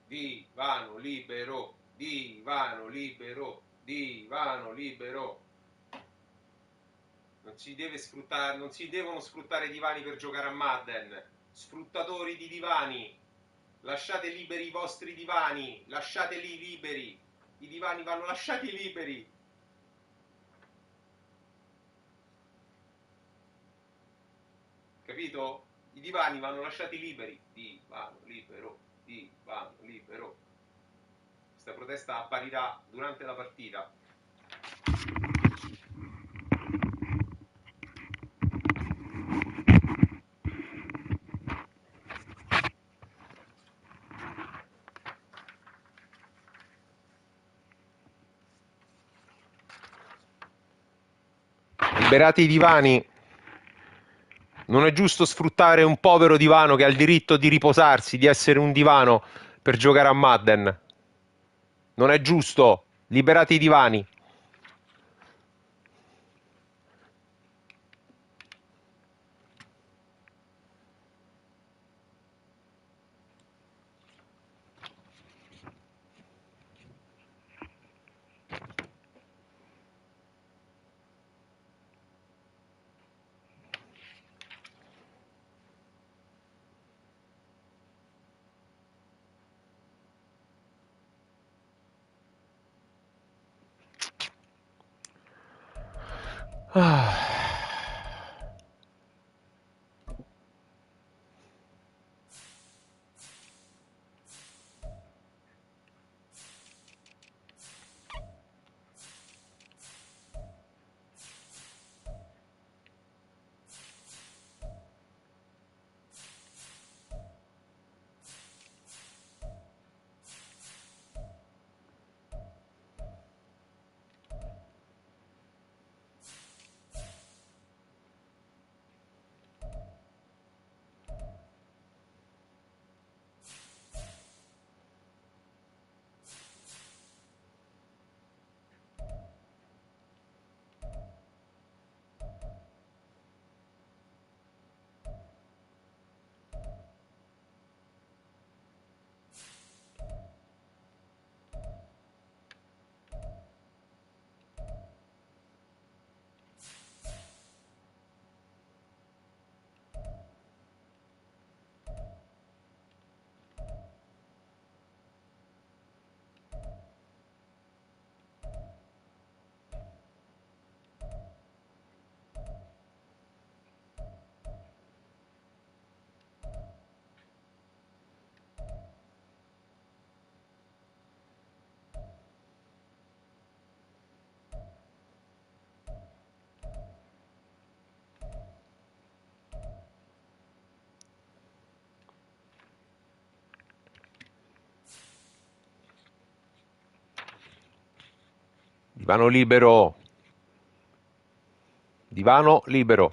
divano libero, divano libero, divano libero. Non si deve sfruttare, non si devono sfruttare i divani per giocare a Madden. Sfruttatori di divani, lasciate liberi i vostri divani, lasciateli liberi. I divani vanno lasciati liberi. Capito? I divani vanno lasciati liberi. Divano libero, divano libero. Questa protesta apparirà durante la partita. Liberate i divani. Non è giusto sfruttare un povero divano che ha il diritto di riposarsi, di essere un divano per giocare a Madden. Non è giusto. Liberate i divani. Ah. Divano libero. Divano libero.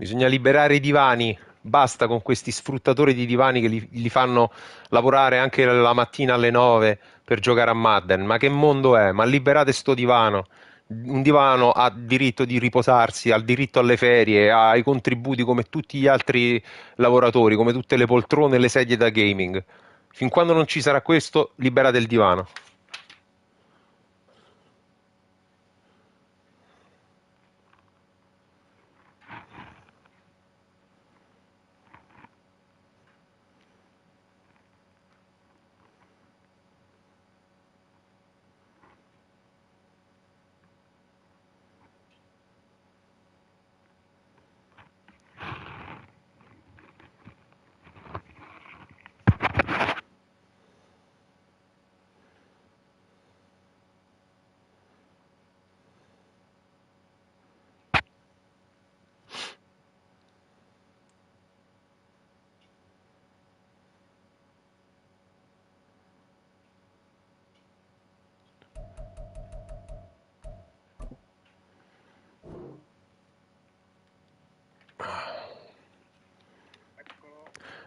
Bisogna liberare i divani. Basta con questi sfruttatori di divani che li fanno lavorare anche la mattina alle 9 per giocare a Madden. Ma che mondo è? Ma liberate sto divano. Un divano ha diritto di riposarsi, ha il diritto alle ferie, ha i contributi come tutti gli altri lavoratori, come tutte le poltrone e le sedie da gaming. Fin quando non ci sarà questo, liberate il divano.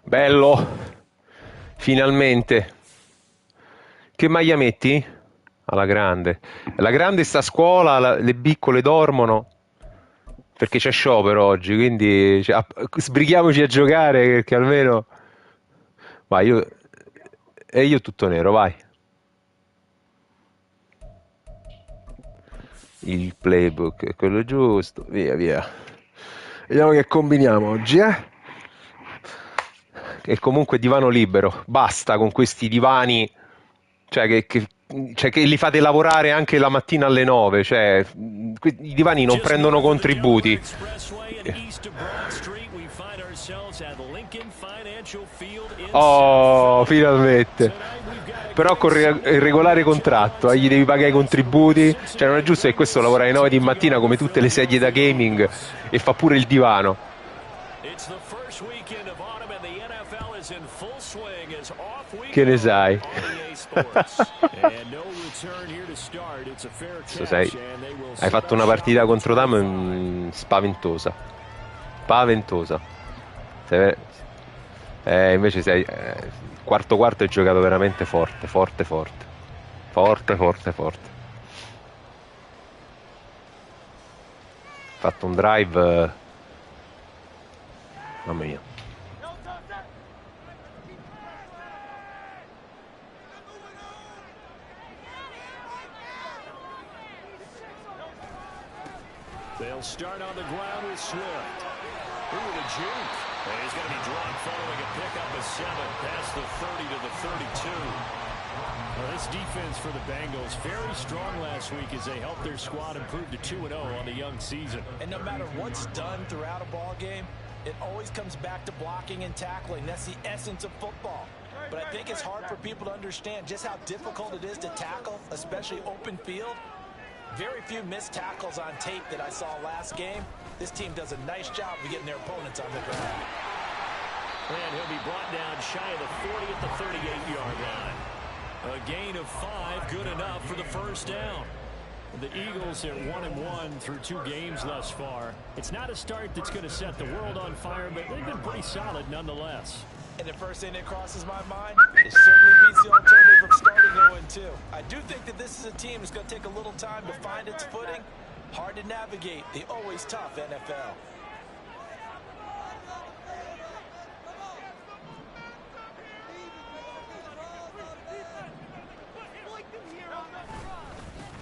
Bello, finalmente. Che maglia metti? Alla grande. La grande sta a scuola, le piccole dormono perché c'è sciopero oggi, quindi cioè, sbrighiamoci a giocare perché almeno... Vai, io... E io tutto nero, vai. Il playbook è quello giusto, via via. Vediamo che combiniamo oggi, eh? E comunque divano libero, basta con questi divani, cioè cioè che li fate lavorare anche la mattina alle 9, cioè i divani non prendono contributi. Oh, finalmente. Però con il regolare contratto, gli devi pagare i contributi, cioè non è giusto che questo lavora alle 9 di mattina come tutte le sedie da gaming e fa pure il divano. Che ne sai? Hai fatto una partita contro Dam spaventosa. Spaventosa. Invece sei quarto quarto hai giocato veramente forte, forte, forte. Forte, forte, forte. Fatto un drive. Mamma mia. They'll start on the ground with Swift. Ooh, the juke. And he's going to be drawn following a pickup of 7 past the 30 to the 32. Well, this defense for the Bengals very strong last week as they helped their squad improve to 2-0 on the young season. And no matter what's done throughout a ball game, it always comes back to blocking and tackling. That's the essence of football. But I think it's hard for people to understand just how difficult it is to tackle, especially open field. Very few missed tackles on tape that I saw last game. This team does a nice job of getting their opponents on the ground. And he'll be brought down shy of the 40 at the 38-yard line. A gain of 5, good enough for the first down. The Eagles are 1-1 through 2 games thus far. It's not a start that's going to set the world on fire, but they've been pretty solid nonetheless. And the first thing that crosses my mind, it certainly beats the alternative of starting 0-2. I do think that this is a team that's going to take a little time to find its footing. Hard to navigate the always tough NFL.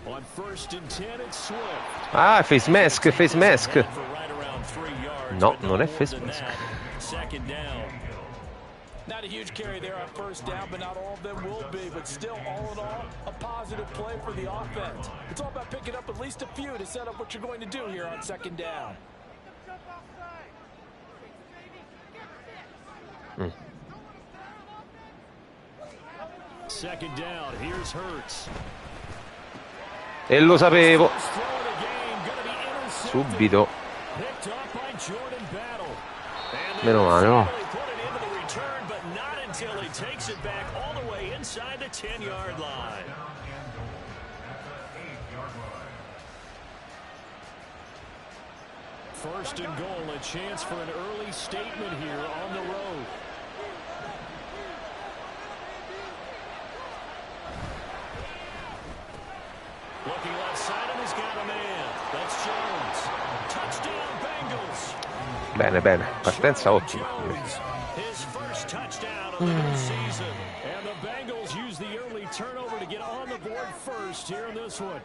On 1st and 10, it's Swift. Ah, face mask, face mask. No, non è face mask. Second down. Not a huge carry there on first down, but not all of them will be. But still, all in all, a positive play for the offense. It's all about picking up at least a few to set up what you're going to do here on second down. Second down, here's Hurts. E lo sapevo. Subito. Meno male, no? Takes it back all the way inside the 10-yard line. First and goal, a chance for an early statement here on the road. Looking left side, and he's got a man. That's Jones. Touchdown, Bengals. Bene, bene, partenza ottima. His first touchdown of the new season. And the Bengals use the early turnover to get on the board first here in this one.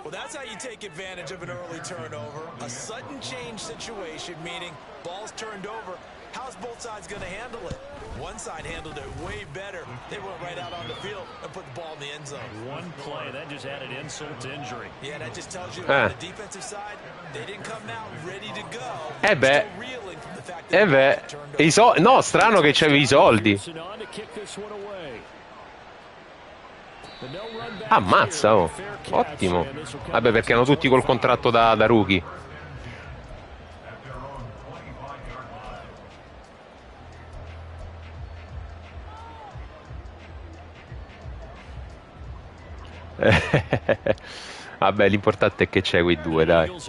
Well, that's how you take advantage of an early turnover. A sudden change situation, meaning ball's turned over. How's both sides going to handle it? One side handled it way better. They went right out on the field and put the ball in the end zone. One play, that just added insult to injury. Yeah, that just tells you on the defensive side, they didn't come out ready to go. Beh, no, strano che c'avevi i soldi. Ammazza, oh. Ottimo. Vabbè, perché hanno tutti col contratto da rookie. Vabbè, l'importante è che c'è quei due, dai. Il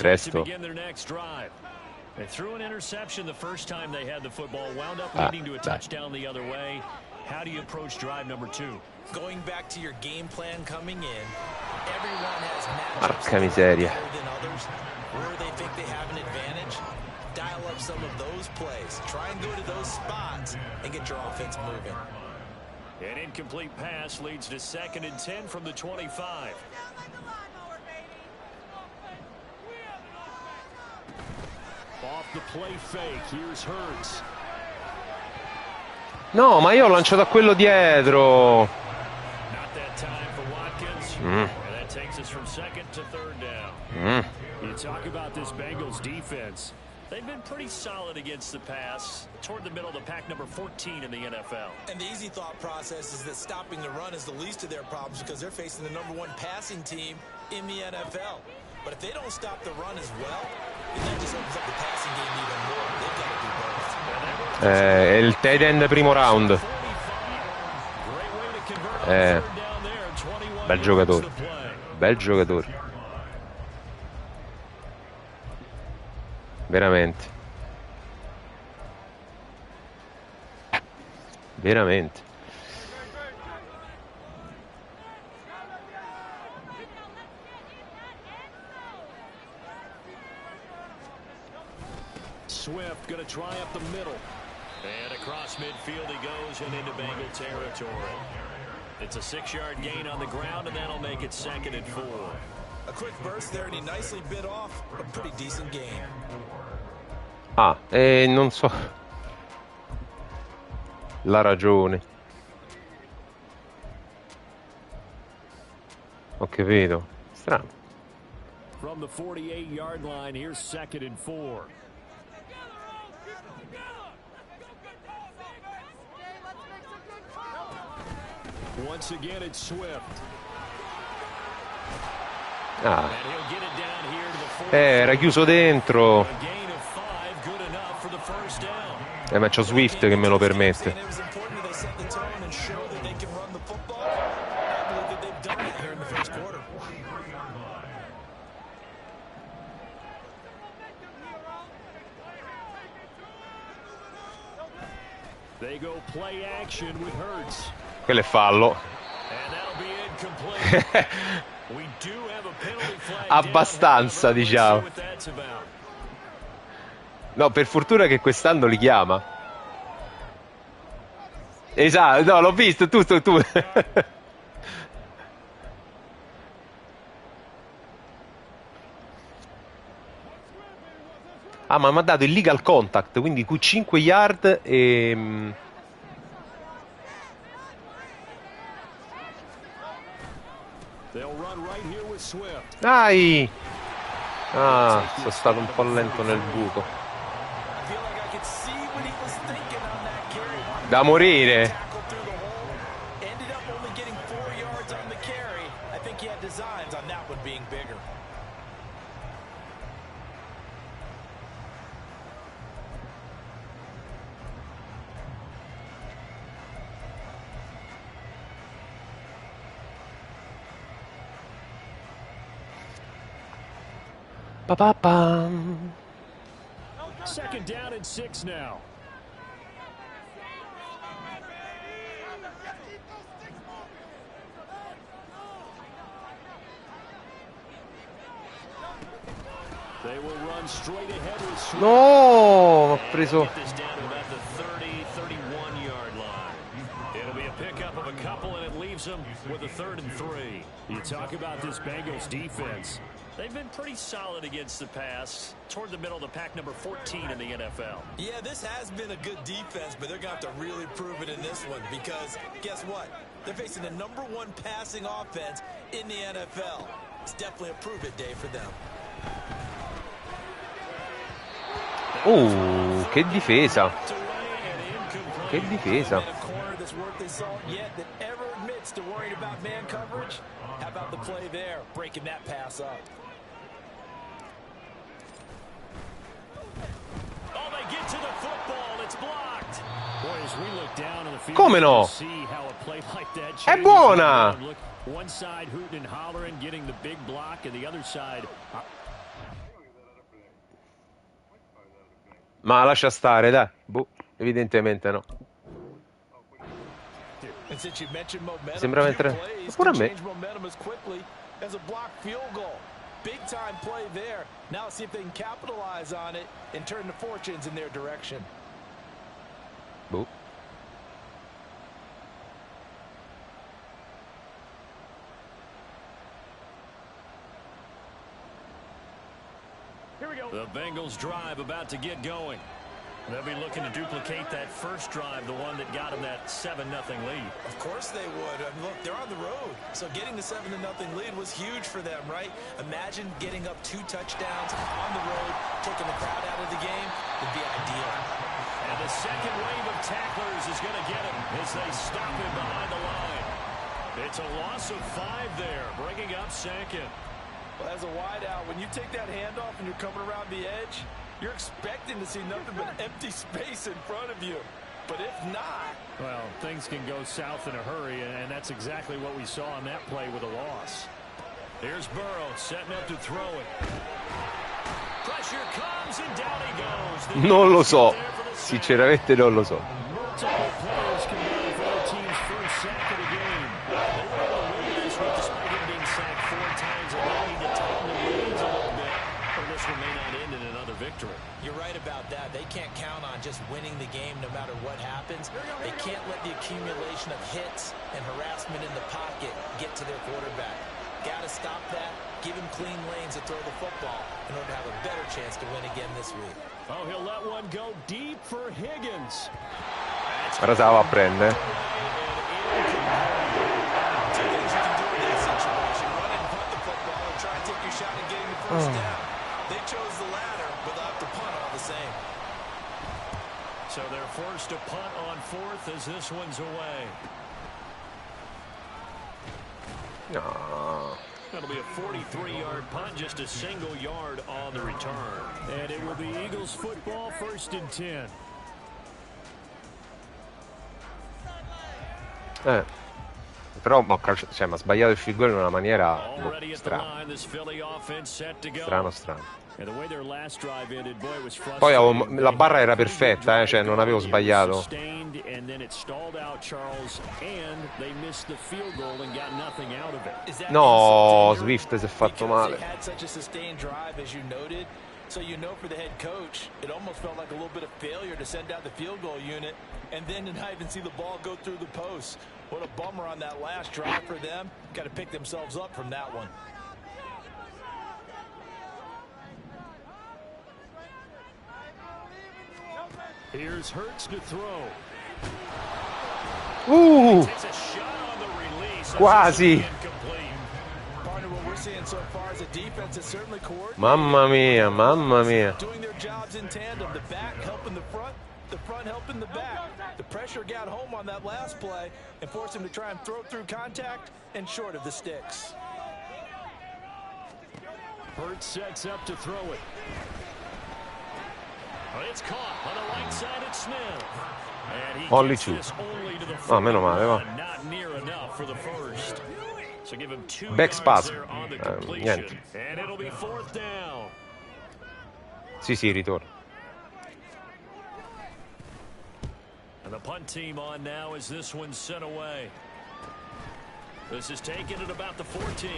resto. They threw an interception the first time they had the football, wound up leading to a touchdown the other way. How do you approach drive number 2? Going back to your game plan coming in, everyone has Porca miseria. than others. Where they think they have an advantage, dial up some of those plays. Try and go to those spots and get your offense moving. An incomplete pass leads to 2nd and 10 from the 25. Off the play fake, here's Hurts. No, ma io ho lanciato a quello dietro. Not that time for Watkins. And that takes us from 2nd to 3rd down. You talk about this Bengals defense. They've been pretty solid against the pass, toward the middle of the pack, number 14 in the NFL. And the easy thought process is that stopping the run is the least of their problems because they're facing the #1 passing team in the NFL. But if they don't stop the run as well, then that just opens up the passing game even more. They've got to do both. È il tight end primo round. Bel giocatore. Bel giocatore. Veramente. Veramente. Swift going to try up the middle. And across midfield he goes and into Bengal territory. It's a 6-yard gain on the ground, and that'll make it 2nd and 4. A quick burst there, and he nicely bit off a pretty decent gain. Non so la ragione. Ho capito. Strano. From the 48-yard line, here's 2nd and 4. Once again, it's Swift. Ah. Era chiuso dentro. Ma c'ho Swift che me lo permette. They go play action with Hurts. Quello è fallo. Abbastanza, diciamo. No, per fortuna che quest'anno li chiama. Esatto, no, l'ho visto, tu. Ma mi ha dato il legal contact, quindi 5 yard e... Dai! Sono stato un po' lento nel buco. Da morire. Pa-pa-pam. Second down and 6 now. They will run straight ahead with Swift. No, ho preso. Get this down to about the 30, 31-yard line. It'll be a pickup of a couple, and it leaves them with a 3rd and 3. You talk about this Bengals defense. They've been pretty solid against the pass, toward the middle of the pack, number 14 in the NFL. Yeah, this has been a good defense, but they're going to have to really prove it in this one because guess what? They're facing the #1 passing offense in the NFL. It's definitely a prove it day for them. Che difesa. Che difesa. Come no? È buona! One side hooting and hollering, getting the big block, and the other side. Ma lascia stare, dai. Boh, evidentemente no. Sembra mentre... Pure a me. Big time play there. Now see if they can capitalize on it and turn the fortunes in their direction. Boh. The Bengals drive about to get going. They'll be looking to duplicate that first drive, the one that got them that 7-0 lead. Of course they would. Look, they're on the road, so getting the 7-0 lead was huge for them, right? Imagine getting up 2 touchdowns on the road, taking the crowd out of the game would be ideal. And the second wave of tacklers is going to get him as they stop him behind the line. It's a loss of 5 there, bringing up 2nd. Well, as a wideout, when you take that handoff and you're coming around the edge, you're expecting to see nothing but empty space in front of you. But if not... Well, things can go south in a hurry, and that's exactly what we saw on that play with a loss. Here's Burrow setting up to throw it. Pressure comes and down he goes. Non lo so. Sinceramente non lo so. Multiple players combined for their team's first sack of the game. They were able to win this one despite him being sacked 4 times and needing to tighten the reins a little bit. Or this one may not end in another victory. You're right about that. They can't count on just winning the game no matter what happens. They can't let the accumulation of hits and harassment in the pocket get to their quarterback. Got to stop that, give him clean lanes to throw the football in order to have a better chance to win again this week. Oh, he'll let one go deep for Higgins. Ora se la va a prendere. They chose the latter, but they'll have to punt all the same. So they're forced to punt on 4th as this one's away. No. That'll be a 43-yard punt, just a single yard on the return. And it will be Eagles football, 1st and 10. Però ma ha sbagliato il field goal in una maniera strana. Strano. Poi la barra era perfetta, cioè non avevo sbagliato. No, Swift si è fatto male. So you know for the head coach, it almost felt like a little bit of failure to send out the field goal unit and then to not even see the ball go through the post. What a bummer on that last drive for them. Got to pick themselves up from that one. Here's Hurts to throw. Takes a shot on the release. Quasi. So far as a defense is certainly coordinated. Mamma mia. Doing their jobs in tandem. The back helping the front helping the back. The pressure got home on that last play and forced him to try and throw through contact and short of the sticks. Hurts sets up to throw it. It's caught on the right side at Smith. And he Only gets 2. this only to the Ah, meno male, va. Not near enough for the first. So give him 2 Back yards spasm. there on the completion. Niente. And it'll be 4th down. Sì, sì, ritorno. And the punt team on now as this one's sent away. This is taken at about the 14.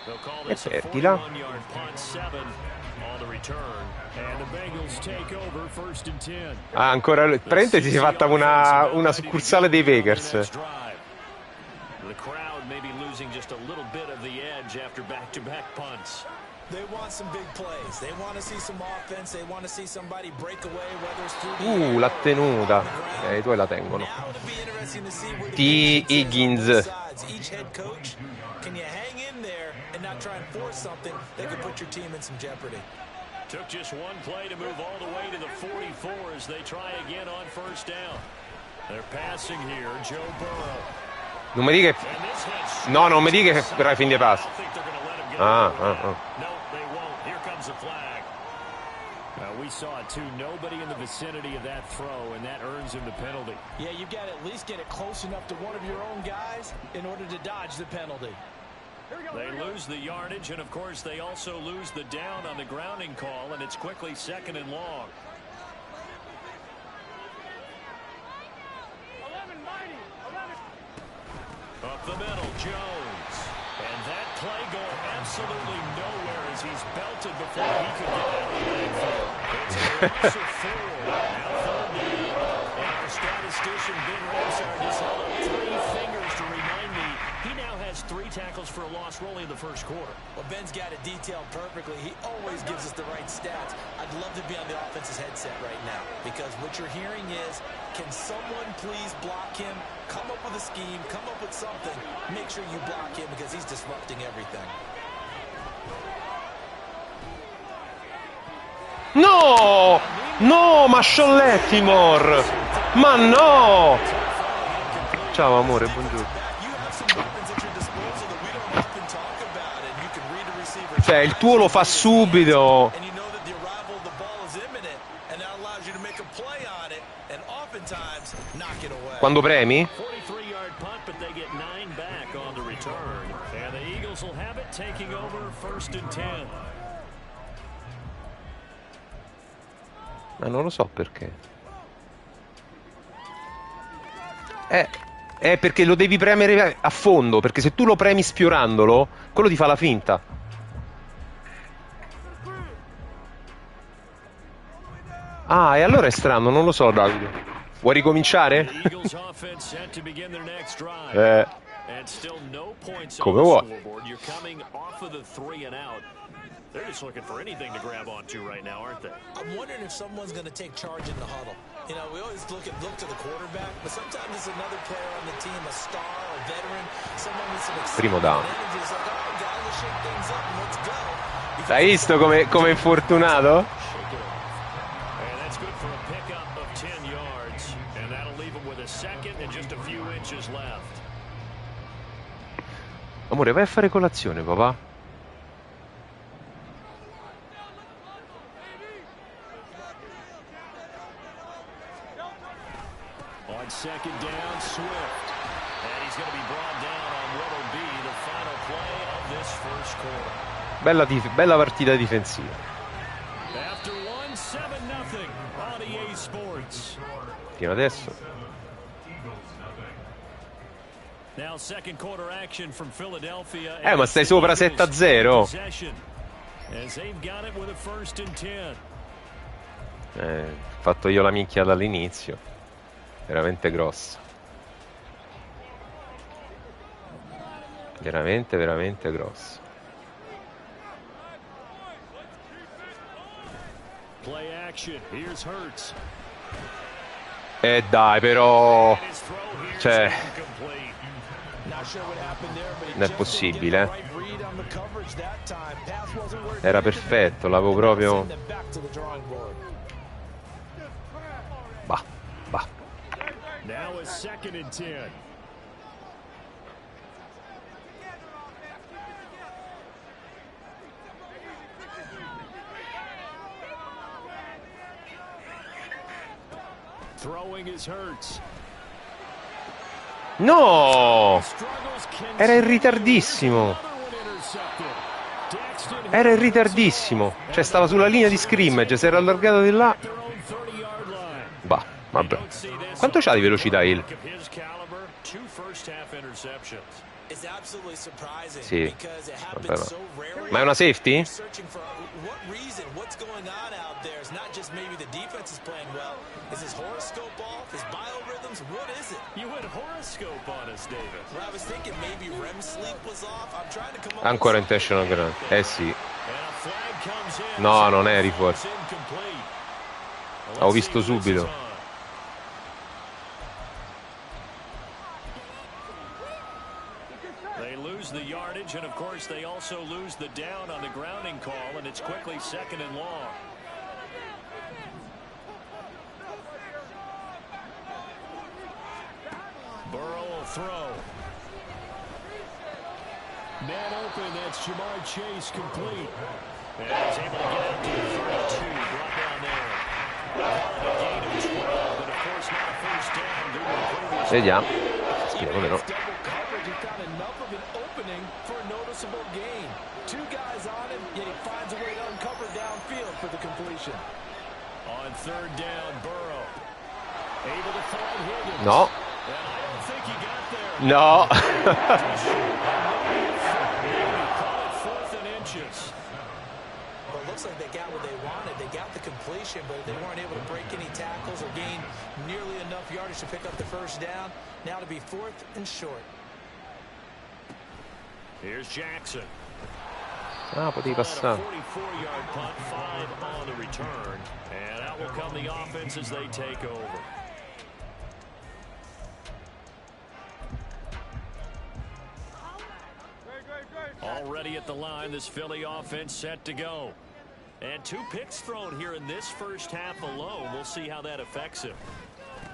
They'll call this a 41-yard punt, 7 on the return. And the Bengals take over first and 10. Ah, ancora, parentesi, si è fatta una succursale dei Packers. The crowd maybe losing just a little bit of the edge after back-to-back punts. They want some big plays. They want to see some offense. They want to see somebody break away, whether it's through the l'ha tenuta. I tuoi la tengono. T. Higgins. Each head coach, can you hang in there and not try and force something that could put your team in some jeopardy? Took just one play to move all the way to the 44 as they try again on first down. They're passing here, Joe Burrow. Non mi dica che... No, non mi dica che verrà fin dei passi. No, they won't. Here comes the flag. We saw it too. Nobody in the vicinity of that throw, and that earns him the penalty. Yeah, you've got to at least get it close enough to one of your own guys in order to dodge the penalty. They lose the yardage, and of course they also lose the down on the grounding call, and it's quickly 2nd and long. Up the middle, Jones. And that play going absolutely nowhere as he's belted before he could get out of the backfield. It's a loss of 4. Now 3rd down. And our statistician, Ben Ramsar, just held up 3 fingers to remind me he now has 3 tackles for a loss rolling in the first quarter. Well, Ben's got it detailed perfectly. He always gives us the right stats. I'd love to be on the offense's headset right now because what you're hearing is, can someone please block him? Come up with a scheme, come up with something. Make sure you block him because he's disrupting everything. No! No, ma Sciollettimore! Ma no! Ciao amore, buongiorno. Cioè, il tuo lo fa subito. Quando premi? Ma non lo so perché. È perché lo devi premere a fondo, perché se tu lo premi sfiorandolo, quello ti fa la finta. Ah, e allora è strano, non lo so, Davide. Vuoi ricominciare? Come vuoi. They're just looking for anything to grab onto right now, aren't they? I'm wondering if someone's going to take charge in the huddle. You know, we always look to the quarterback, but sometimes it's another player on the team, a star, a veteran, someone with some Primo down. energy. It's like, oh, guys, let's shake things up and let's go. Hai visto come infortunato? And that's good for a pickup of 10 yards, and that'll leave him with a second and just a few inches left. Amore, vai a fare colazione, papà. On 2nd down, Swift. And he's going to be brought down on what will be the final play of this first quarter. Bella partita difensiva. After 1-7-0 on EA Sports. Fino adesso. Now second quarter action from Philadelphia. Ma stai sopra 7-0. As they've got it with a 1st and 10. Fatto io la minchia dall'inizio. Veramente grossa. Veramente, veramente grossa. Play action. Here's Hurts. Dai, però. Cioè. Non è possibile, Era perfetto, l'avevo proprio. Bah. Now a 2nd and 10. Throwing his Hurts. No! Era in ritardissimo. Era in ritardissimo. Cioè, stava sulla linea di scrimmage, si era allargato di là. Bah, vabbè. Quanto c'ha di velocità Hill? Sì, vabbè, ma è una safety? Ancora intentional ground. Eh sì. No, non eri fuori. Ho visto subito. The yardage, and of course they also lose the down on the grounding call, and it's quickly 2nd and long. Burrow will throw. Man open, that's Jamar Chase, complete. And he's able to get out to the 32, brought down there. A gain of 12, but of course not a first down due to the previous. Vediamo. Speriamo di no. For a noticeable gain. 2 guys on him, yet he finds a way to uncover downfield for the completion. On 3rd down, Burrow. Able to find Higgins. No. And I don't think he got there. No. Call it 4th and inches. Well, it looks like they got what they wanted. They got the completion, but they weren't able to break any tackles or gain nearly enough yardage to pick up the first down. Now to be 4th and short. Here's Jackson. Ah, potevi passare. 44-yard punt, 5 on the return. And out will come the offense as they take over. Already at the line, this Philly offense set to go. And 2 picks thrown here in this first half alone. We'll see how that affects him.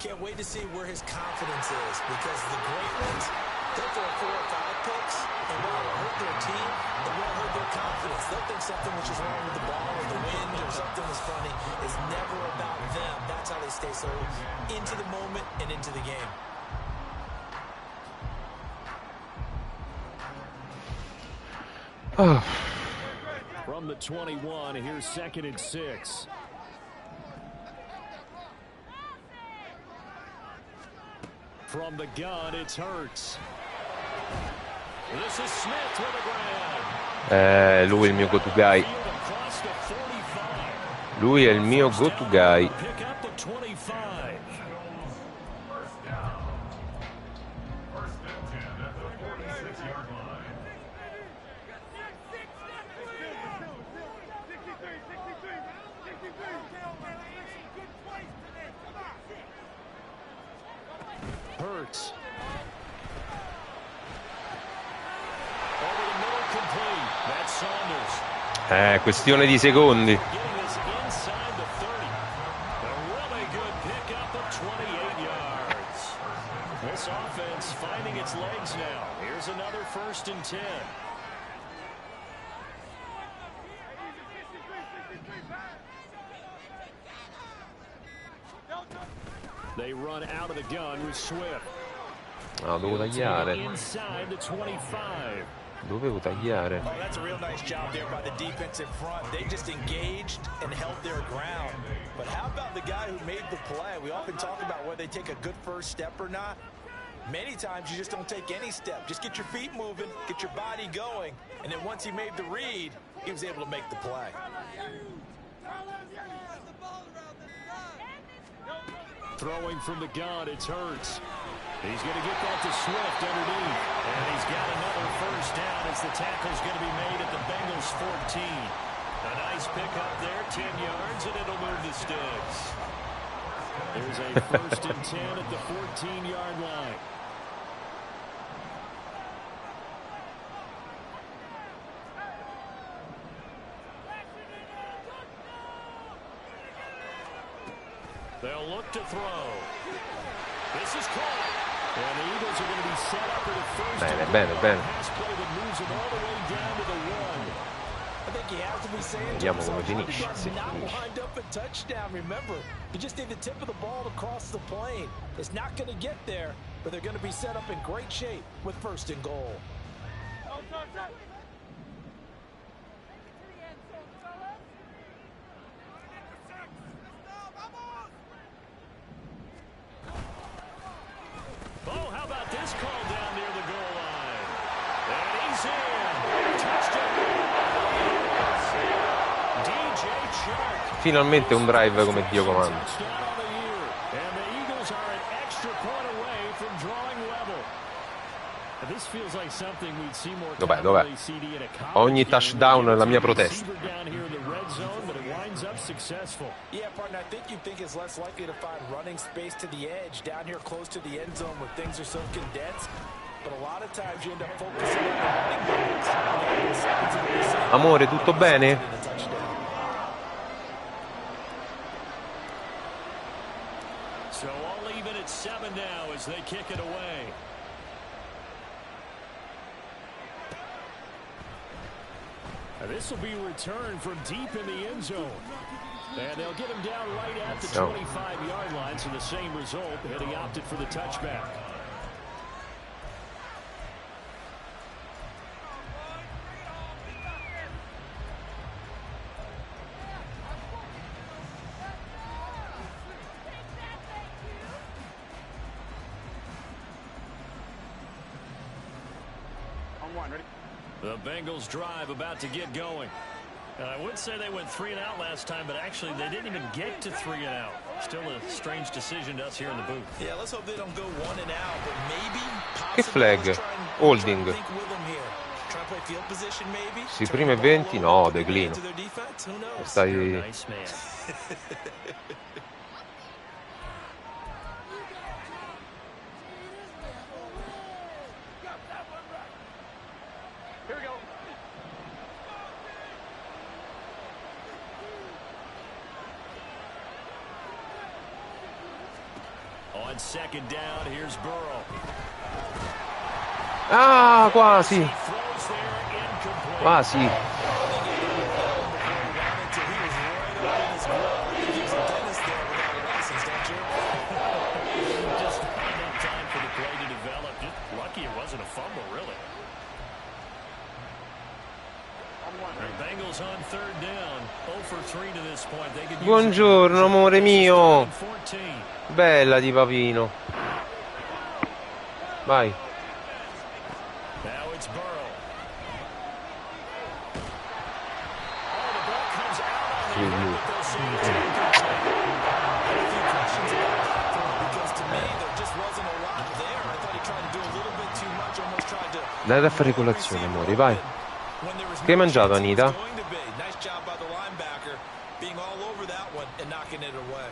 Can't wait to see where his confidence is, because the great ones, they'll throw 4 or 5 picks, and while it'll hurt their team, it won't hurt their confidence. They'll think something which is wrong with the ball or the wind or something is funny. It's never about them. That's how they stay so into the moment and into the game. From the 21, here's 2nd and 6. From the gun, it's Hurts. This is Smith with the grab. Lui è il mio go-to guy. Lui è il mio go-to guy. Pick up the 25. Hurts. Over the middle, complete. That's Saunders. Questione di secondi. Getting us inside the 30. A really good pickup of 28 yards. This offense finding its legs now. Here's another 1st and 10. They run out of the gun with Swift. No, devo tagliare. Inside the 25. Dovevo tagliare. Oh, that's a real nice job there by the defense in front. They just engaged and held their ground. But how about the guy who made the play? We often talk about whether they take a good first step or not. Many times you just don't take any step. Just get your feet moving, get your body going, and then once he made the read, he was able to make the play. Throwing from the gun, it's Hurts. He's going to get that to Swift underneath. And he's got another first down as the tackle's going to be made at the Bengals 14. A nice pickup there, 10 yards, and it'll move the sticks. There's a 1st and 10 at the 14-yard line. They'll look to throw. This is caught. And the Eagles are going to be set up for the first. Bene. Pass play that moves them all the way down to the 1. I think you have to be saying Vediamo come finisce. Se not finisce. wind up a touchdown. Remember, you just need the tip of the ball to cross the plane. It's not going to get there, but they're going to be set up in great shape with 1st and goal. is in. Touchdown. DJ Chark. Finalmente un drive come Dio comanda. Touchdown on the year. And the Eagles are an extra point away from drawing level. This feels like something we'd see more Dov'è? Ogni touchdown è la mia protesta. Yeah, partner, I think you think it's less likely to find running space to the edge down here close to the end zone where things are so condensed. But a lot of times you end up focusing on the running backs. Amore, tutto bene? So all even at 7 now as they kick it away. This will be returned from deep in the end zone. And they'll get him down right at the 25-yard line, so the same result, and he opted for the touchback. The Bengals drive about to get going. I would say they went 3 and out last time, but actually they didn't even get to 3 and out. Still a strange decision to us here in the booth. Yeah, let's hope they don't go 1 and out, but maybe Che flag? Holding. Sì, prime 20, no, declino. Stai... On second down, here's Burrow. Ah, quasi. Quasi. Lucky it wasn't a fumble, really. Bengals on third down. 0 for 3 to this point. They could use Buongiorno, amore mio. Bella di papino. Vai. Now it's Burrow. Oh, the ball comes out on the air, but they'll say it's a few questions about that throw, because to me there just wasn't a lot there. I thought he tried to do a little bit too much, almost tried to... Dai da fare colazione, amore, vai. Che hai mangiato, Anita? Nice job by the linebacker being all over that one and knocking it away.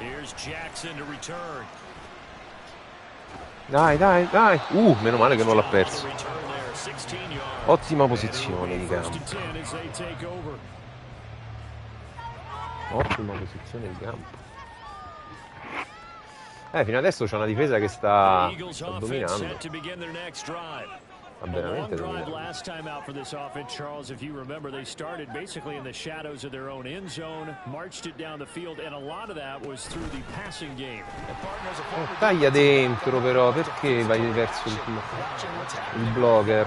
Here's Jackson to return. Dai, dai, dai. Meno male che non l'ha perso. Ottima posizione di campo. Ottima posizione di campo. Fino adesso c'è una difesa che sta dominando. Veramente drive last time out for this offense, Charles. If you remember, they started basically in the shadows of their own end zone, marched it down the field, and a lot of that was through the passing game. Taglia dentro però, perché vai verso il blogger?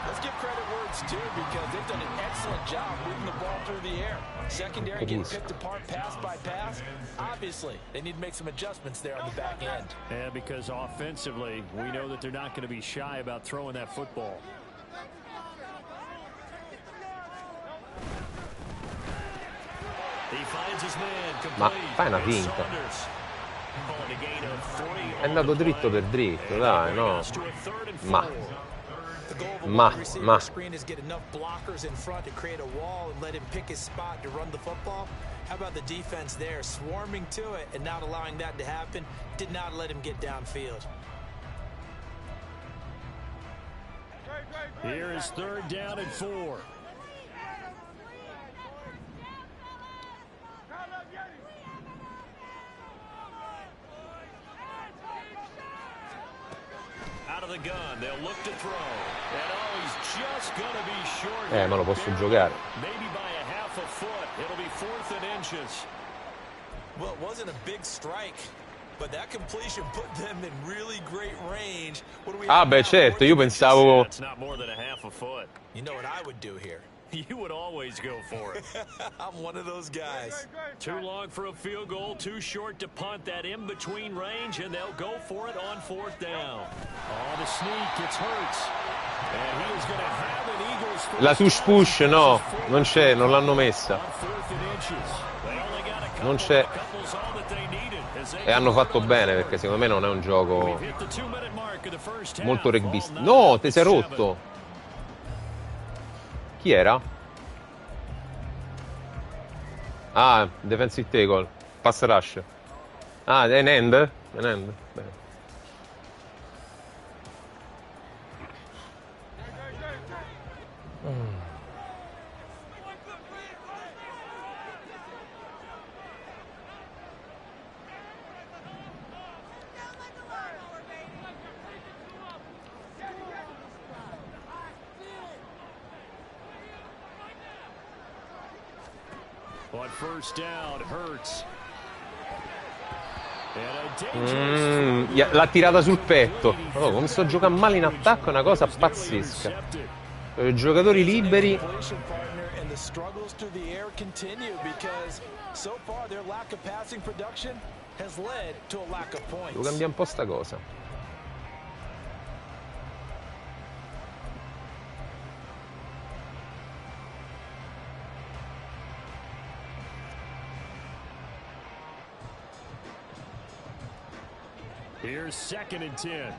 Let's give credit where it's due, because they've done an excellent job moving the ball through the air. Secondary getting picked apart pass by pass. Obviously, they need to make some adjustments there on the back end. And because offensively, we know that they're not going to be shy about throwing that football. He finds his man complete. Ma fai una finta. È andato dritto per dritto, dai, no? Ma Screen is get enough blockers in front to create a wall and let him pick his spot to run the football. How about the defense there, swarming to it and not allowing that to happen? Did not let him get downfield. Here is third down and 4. Out of the gun, they'll look to throw. And oh, he's just going to be short. ma lo posso giocare. Maybe by a half a foot. It'll be 4th and inches. Well, it wasn't a big strike, but that completion put them in really great range. What do we Ah, beh, certo, io pensavo... It's not more than a half a foot. You know what I would do here? You would always go for it. I'm one of those guys. Too long for a field goal, too short to punt. That in-between range, and they'll go for it on 4th down. Oh, the sneak, it's Hurts. La touch push no, non c'è, non l'hanno messa. Non c'è. E hanno fatto bene, perché secondo me non è un gioco molto rugbista. No, te sei rotto. Chi era? Ah, defensive tackle. Pass rush. Ah, è un end? È un end. Bene. On first down, Hurts. L'ha tirata sul petto. Oh, come sto giocando male in attacco è una cosa pazzesca. Giocatori liberi. Devo cambiare un po' sta cosa. Here's 2nd and 10.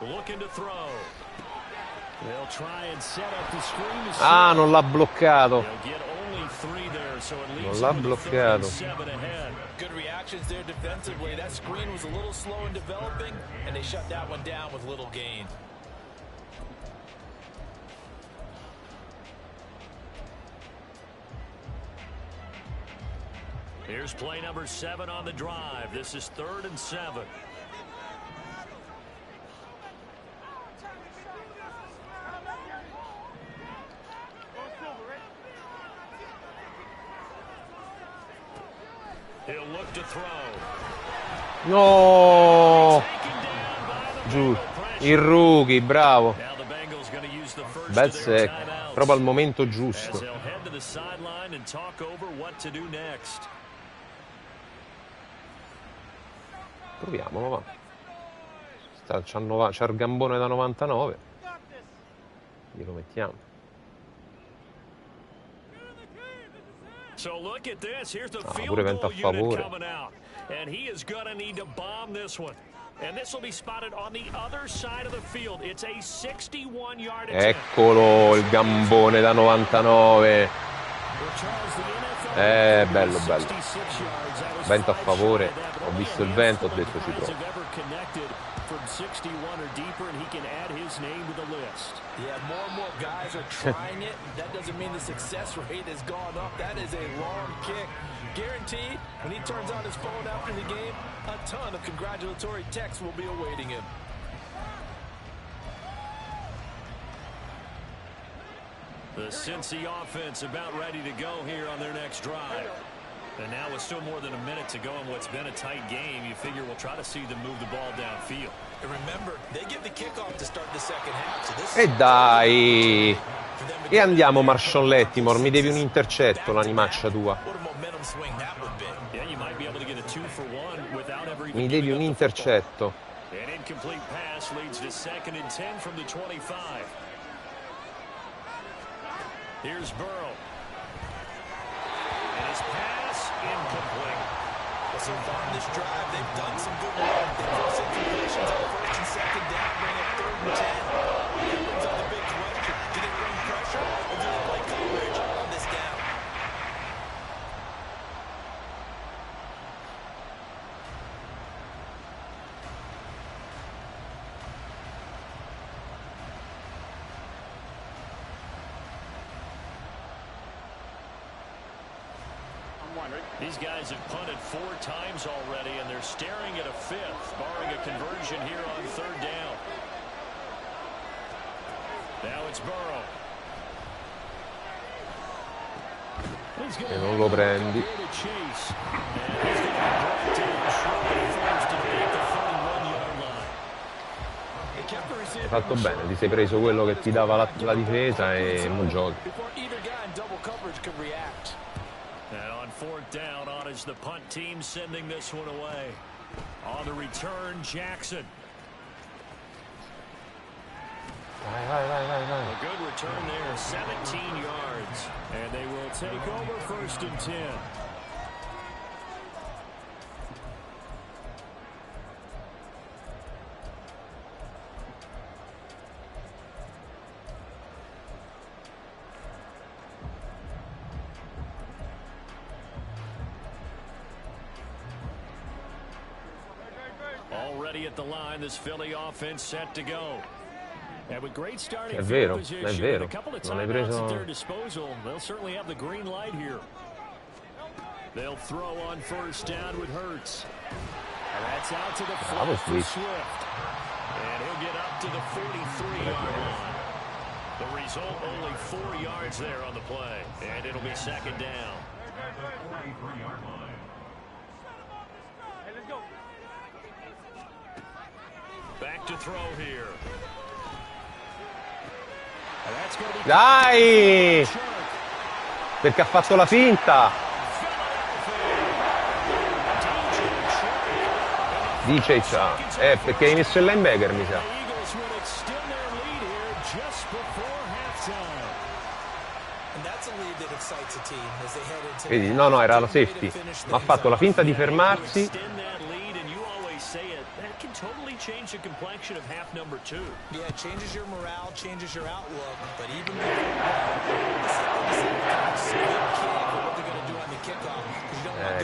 Looking to throw. They'll try and set up the screen. Ah, non l'ha bloccato. Non l'ha bloccato. Good reactions there defensively. That screen was a little slow in developing, and they shut that one down with little gain. Here's play number 7 on the drive. This is 3rd and 7. He'll look to throw. No! Giù. Il rookie, bravo. Bel sec. Proprio al momento giusto. Proviamolo, va. C'ha il gambone da 99. Glielo mettiamo. Pure vento a favore. Eccolo il gambone da 99. Bello, bello. Vento a favore. Ho visto il vento, ho detto ci provo. From 61 or deeper, and he can add his name to the list. Yeah, more and more guys are trying it. That doesn't mean the success rate has gone up. That is a long kick. Guaranteed, when he turns on his phone after the game, a ton of congratulatory texts will be awaiting him. The Cincy offense about ready to go here on their next drive. And now with still more than a minute to go in what's been a tight game, you figure we'll try to see them move the ball downfield. And remember, they give the kickoff to start the second half. So this E dai! E andiamo Marshawn Lattimore, mi devi un intercetto l'animaccia tua. Mi devi un intercetto. An incomplete pass leads to 2nd and 10 from the 25. Here's Burrow. And his pass incomplete. So far in this drive, they've done some good work. They force incompletions on 1st and 2nd down, bring up 3rd and 10. That brings up the big question. Do they bring pressure or do they play coverage on this down? These guys have punted 4 times already, and they're staring at a 5th, barring a conversion here on 3rd down. Now it's Burrow. E non lo prendi. Hai fatto bene, ti sei preso quello che ti dava la difesa e non giochi. fourth down on as the punt team sending this one away. On the return, Jackson. A good return there, 17 yards. And they will take over 1st and 10. Already at the line, this Philly offense set to go. And with great starting È vero, position, è vero. a couple of Non hai timeouts preso... at their disposal, they'll certainly have the green light here. They'll throw on 1st down with Hurts. And that's out to the flat for Swift. And he'll get up to the 43-yard line. The result, only 4 yards there on the play. And it'll be 2nd down. Back to throw here. Dai! Perché ha fatto la finta. Dice ciao. Perché hai messo il linebacker, mi sa. Vedi, no, era la safety. Ma ha fatto la finta di fermarsi. Totally change the complexion of half number 2. Yeah, it changes your morale, changes your outlook, but even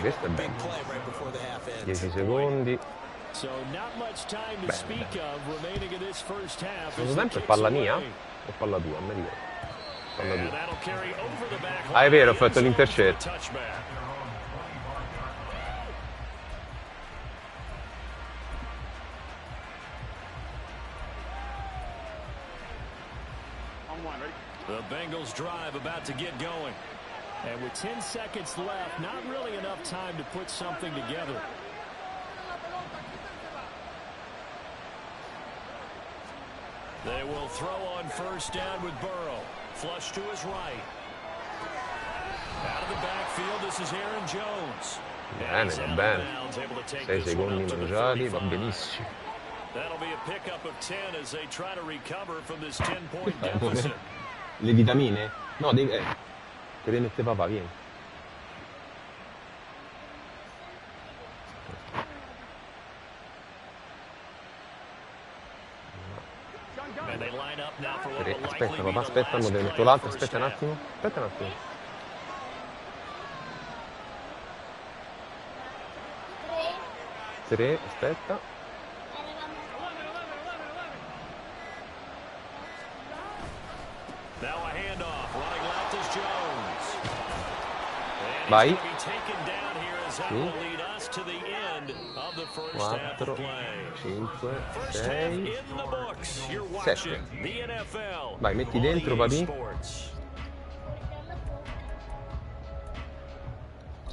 questo è bello. 10 secondi. So not much time to speak of remaining in this first half. Secondo tempo è palla mia o palla tua? Non mi ricordo. Palla tua. Ah, è vero, ho fatto l'intercetto. The Bengals drive about to get going. And with 10 seconds left, not really enough time to put something together. They will throw on 1st down with Burrow. Flush to his right. Out of the backfield, this is Aaron Jones. Bene, va bene. 6 secondi mangiati, va benissimo. That'll be a pickup of 10 as they try to recover from this 10-point deficit. Le vitamine? No, te le mette papà, vieni. Aspetta papà, aspetta, mo te ne metto l'altro, aspetta un attimo. Aspetta un attimo. Tre, aspetta. Now a handoff, running left is Jones. Vai. He's taken down here as that will lead us to the end of the first half of play. 5, First half in the books. You're watching the NFL. Vai, metti dentro, papi. Tu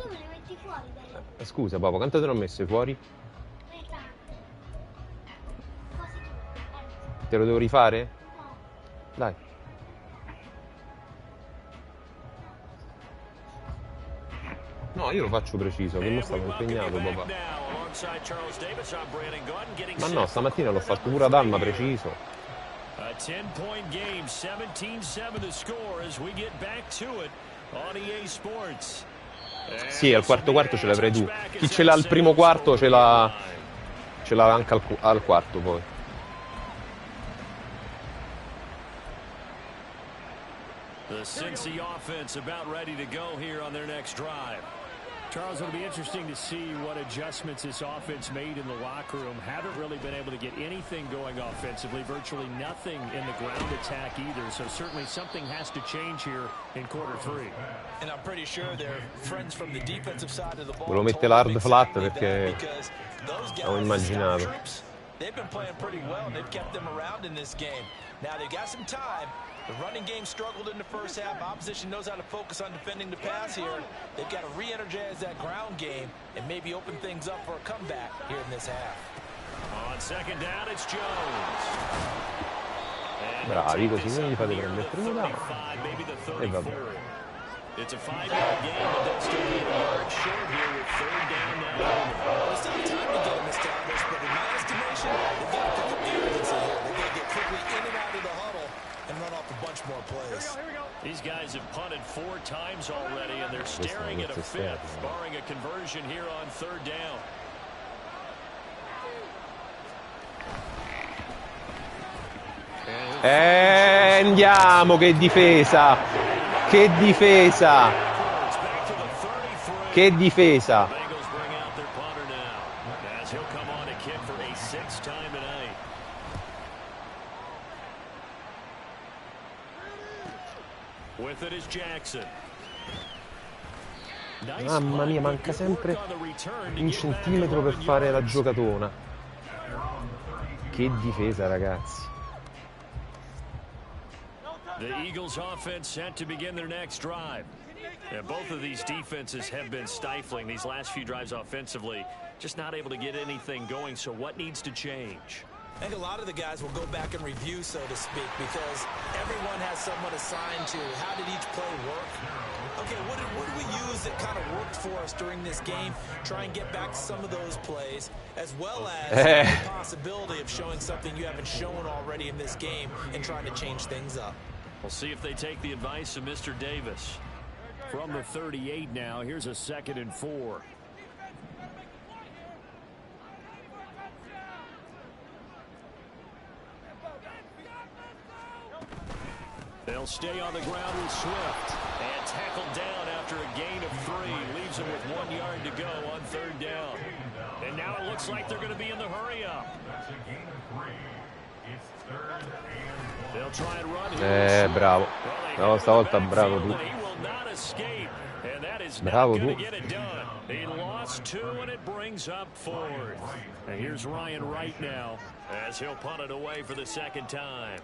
me le metti fuori, dai. Scusa, papà, quanto te l'ho messo fuori? Te lo devo rifare? No. Dai. No, io lo faccio preciso, che non stavo impegnato, papà. Ma no, stamattina l'ho fatto pure ad Alma preciso. A 10-point game, 17-7 the score as we get back to it on EA Sports. Sì, al quarto ce l'avrai tu. Chi ce l'ha al primo quarto ce l'ha anche al quarto poi. The Cincy offense about ready to go here on their next drive. Charles, it'll be interesting to see what adjustments this offense made in the locker room. Haven't really been able to get anything going offensively, virtually nothing in the ground attack either. So certainly something has to change here in quarter 3. And I'm pretty sure their friends from the defensive side of the ball. Volevo mettere l'hard flat perché avevo immaginato. They've been playing pretty well. They've kept them around in this game. Now they've got some time. The running game struggled in the first half. Opposition knows how to focus on defending the pass here. They've got to re-energize that ground game and maybe open things up for a comeback here in this half. On second down, it's Jones. Bravi, così non gli fate prendere il primo down. E vabbè. It's a 5-yard game, but they'll still be a yard short here with third down now. Well, it's not time to get them established, but in my estimation, they've got to pick up the urgency here. They've got to get quickly in and out of the huddle and run off a bunch more plays. These guys have punted 4 times already, and they're staring at a 5th, barring a conversion here on third down. Andiamo, che difesa! Che difesa! Che difesa! Bengals bring out their punter now, as he'll come on to kick for a 6th time tonight. With it is Jackson. Mamma mia, manca sempre un centimetro per fare la giocatona. Che difesa, ragazzi. The Eagles offense set to begin their next drive. And both of these defenses have been stifling these last few drives offensively. Just not able to get anything going, so what needs to change? I think a lot of the guys will go back and review, so to speak, because everyone has someone assigned to how did each play work. Okay, what did we use that kind of worked for us during this game? Try and get back to some of those plays, as well as the possibility of showing something you haven't shown already in this game and trying to change things up. We'll see if they take the advice of Mr. Davis. From the 38 now, here's a 2nd and 4. They'll stay on the ground with Swift. And tackled down after a gain of 3. Leaves him with 1 yard to go on third down. And now it looks like they're going to be in the hurry-up. They'll try and run here. Bravo. No, stavolta bravo tu. Bravo tu. He lost 2 and it brings up 4th. And here's Ryan Wright now as he'll punt it away for the 2nd time.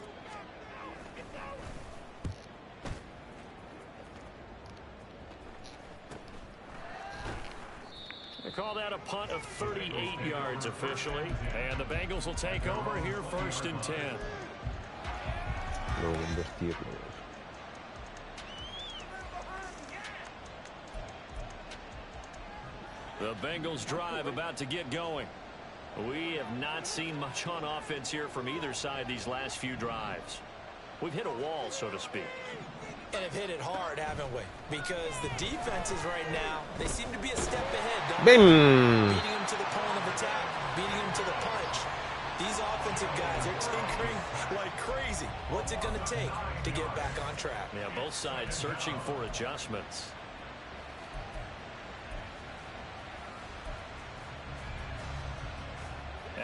They call that a punt of 38 yards officially. And the Bengals will take over here 1st and 10. Devo convertirlo. The Bengals drive about to get going. We have not seen much on offense here from either side these last few drives. We've hit a wall, so to speak. And have hit it hard, haven't we? Because the defenses right now, they seem to be a step ahead, don't they? Beating them to the point of attack, beating them to the punch. These offensive guys are tinkering like crazy. What's it going to take to get back on track? Yeah, both sides searching for adjustments.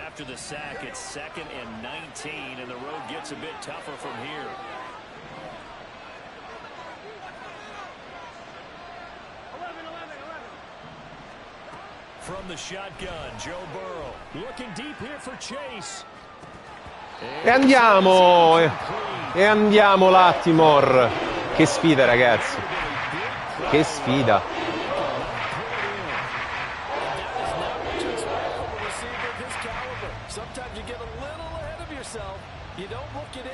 After the sack, it's 2nd and 19, and the road gets a bit tougher from here. From the shotgun, Joe Burrow looking deep here for Chase. E andiamo! E andiamo Lattimore! Che sfida, ragazzi! Che sfida! Sometimes you get a little ahead of yourself. You don't look it in,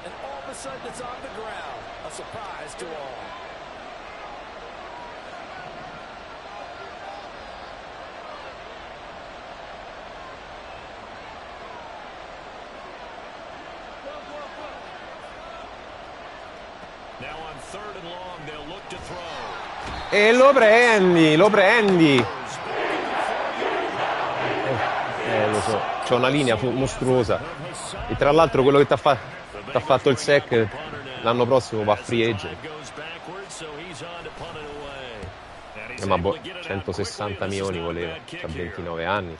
and all of a sudden it's on the ground. A surprise to all. Now on 3rd and long, they'll look to throw. E lo prendi, lo prendi! Lo so, c'ho una linea mostruosa. E tra l'altro quello che t'ha fatto il sack l'anno prossimo va a free agent. Ma boh, 160 milioni voleva, c'ha 29 anni.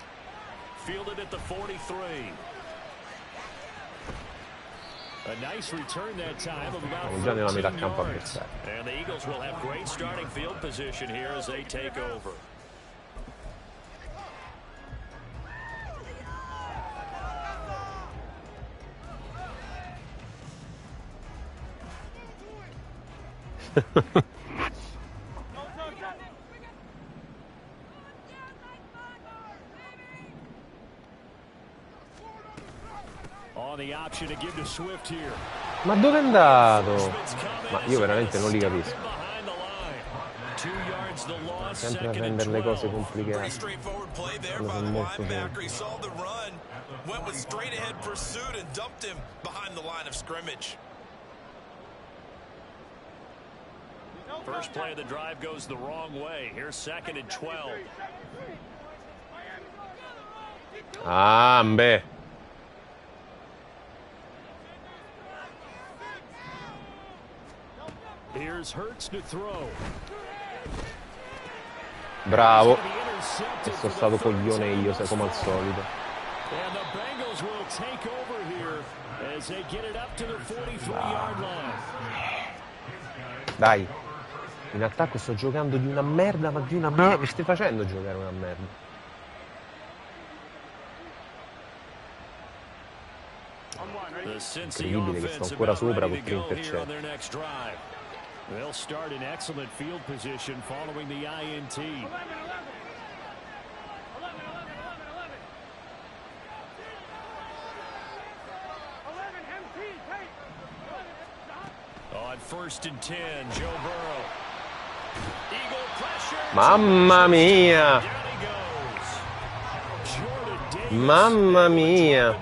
Siamo già nella metà campo avversario. And the Eagles will have great starting field position here as they take over. Ma dove è andato? Ma io veramente non li capisco. draws the loss. Sempre a Second and rendere le cose 12. Pretty complicate. straightforward play there Quando by sono the molto linebacker. He semplici. saw the run, went with straight ahead pursuit and dumped him behind the line of scrimmage. First play of the drive goes the wrong way. Here's second and 12. Ambe. Here's Hurts to throw. Bravo. E sono stato coglione io, sai, come al solito. And the Bengals will take over here as they get it up to the 43-yard line. Dai. In attacco sto giocando di una merda, ma di una merda. Mi stai facendo giocare una merda. Incredibile che sto ancora sopra con 3 intercetti. They'll start in excellent field position following the INT. On first and 10, Joe Burrow. Eagle pressure. Mamma mia! Mamma mia!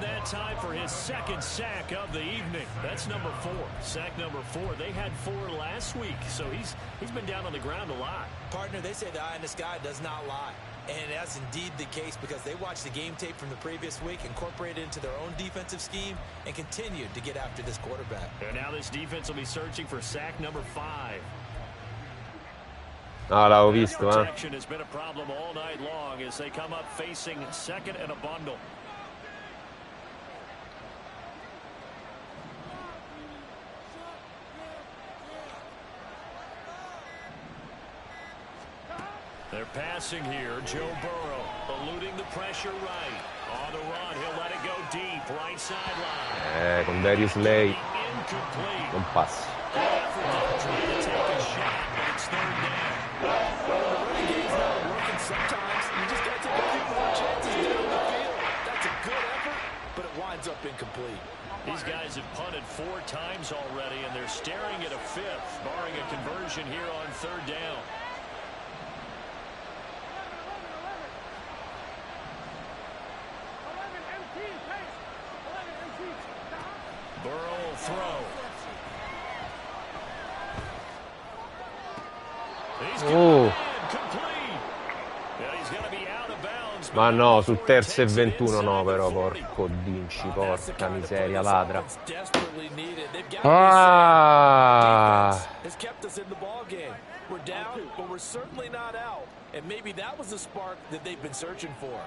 Second sack of the evening. That's number 4. Sack number 4. They had 4 last week, so he's been down on the ground a lot. Partner, they say the eye in the sky does not lie. And that's indeed the case because they watched the game tape from the previous week, incorporated it into their own defensive scheme, and continued to get after this quarterback. And now this defense will be searching for sack number 5. Ah, l'avevo visto, eh. Protection has been a problem all night long as they come up facing second and a bundle. They're passing here. Joe Burrow eluding the pressure right. On the run, he'll let it go deep. Right sideline. Con Darius Slay Incomplete. non passa. Trying to take a shot, but it's third down. Well, the running game's not working sometimes. You just got to take a few more chances down the field. That's a good effort, but it winds up incomplete. These guys have punted 4 times already, and they're staring at a 5th, barring a conversion here on third down. Burrow will throw. Oh. Complete. Yeah, he's going to be out of bounds. Ma no, sul terzo e 21 no, però, porco dinci, porca miseria, ladra. Ah! Has kept us in the ball game. We're down, but we're certainly not out. And maybe that was the spark that they've been searching for.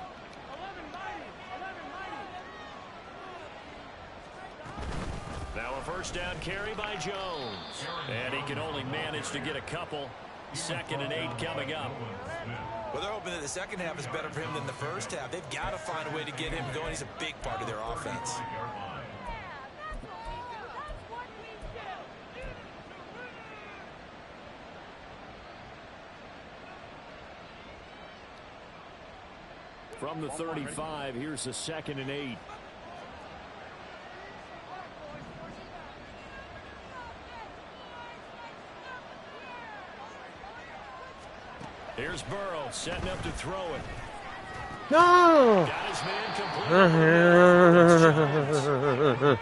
Now a first down carry by Jones. And he can only manage to get a couple. Second and 8 coming up. Well, they're hoping that the second half is better for him than the first half. They've got to find a way to get him going. He's a big part of their offense. From the 35, here's a second and 8. Here's Burrow setting up to throw it. No! Got his man complete.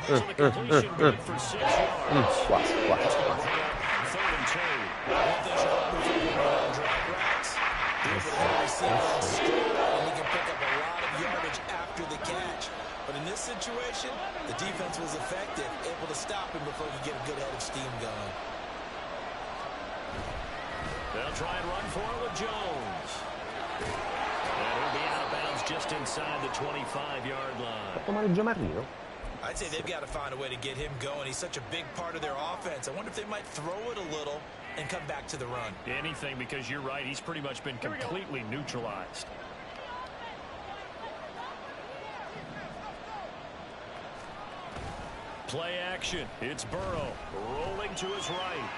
So the completion good for 6 yards. Quasi. Third and 2. And he can pick up a lot of yardage after the catch. But in this situation, the defense was effective, able to stop him before he could get a good head of steam going. They'll try and run for it with Jones. And he'll be out of bounds just inside the 25-yard line. Mareggio Marino. I'd say they've got to find a way to get him going. He's such a big part of their offense. I wonder if they might throw it a little and come back to the run. Anything, because you're right. He's pretty much been completely neutralized. Play action. It's Burrow rolling to his right.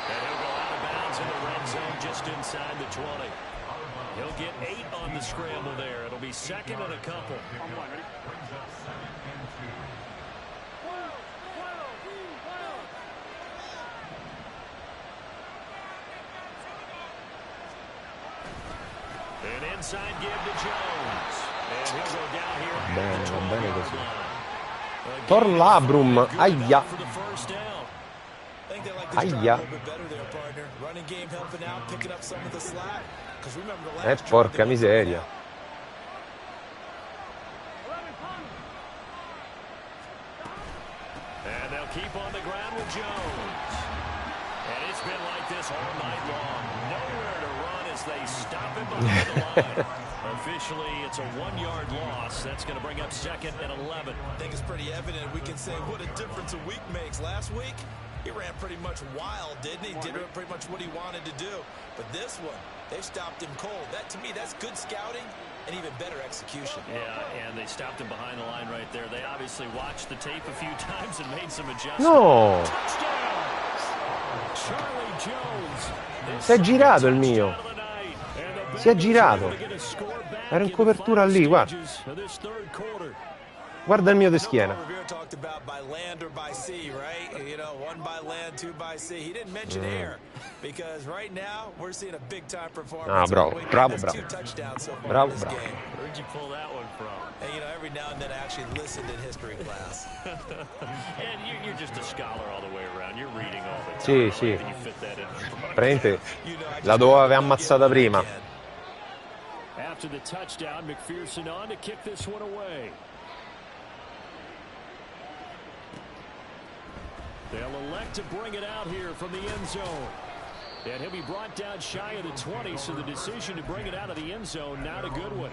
And he'll go out of bounds in the red zone just inside the 20. He'll get 8 on the scramble there. It'll be second and a couple. An inside give to Jones. And he'll go down here at Bene, the va bene 12-yard così. line. A gain of Torlabrum, 5, good aia. enough for the first down. I think they like this drive a Aia. little bit better there, partner. Running game helping out, picking up some of the slack. Because remember the last drive, Porca they went for it miseria. out. And they'll keep on the ground with Jones. And it's been like this all night long. Nowhere to run as they stop him behind the line. Officially, it's a 1-yard loss. That's going to bring up 2nd and 11. I think it's pretty evident. We can say what a difference a week makes. Last week, he ran pretty much wild, didn't he? Did pretty much what he wanted to do. But this one, they stopped him cold. That, to me, that's good scouting and even better execution. Yeah, and they stopped him behind the line right there. They obviously watched the tape a few times and made some adjustments. No! Touchdown! Charlie Jones. Si è girato il mio. Si è girato. Era in copertura lì, guarda. Guarda il mio di schiena. Talked about by land or by sea, right? You know, 1 by land, 2 by sea. He didn't mention air because right now we're seeing a big time performance. Ah, bravo, bravo, That's bravo. 2 touchdowns so far Bravo, in this bravo. game. Where'd you pull that one from? And you know, every now and then I actually listened in history class. And you're just a scholar all the way around. You're reading all the time. Sì, sì. And you fit that in. Praticamente la dovevo aver ammazzata prima. After the touchdown, McPherson on to kick this one away. They'll elect to bring it out here from the end zone. And he'll be brought down shy of the 20, so the decision to bring it out of the end zone, not a good one.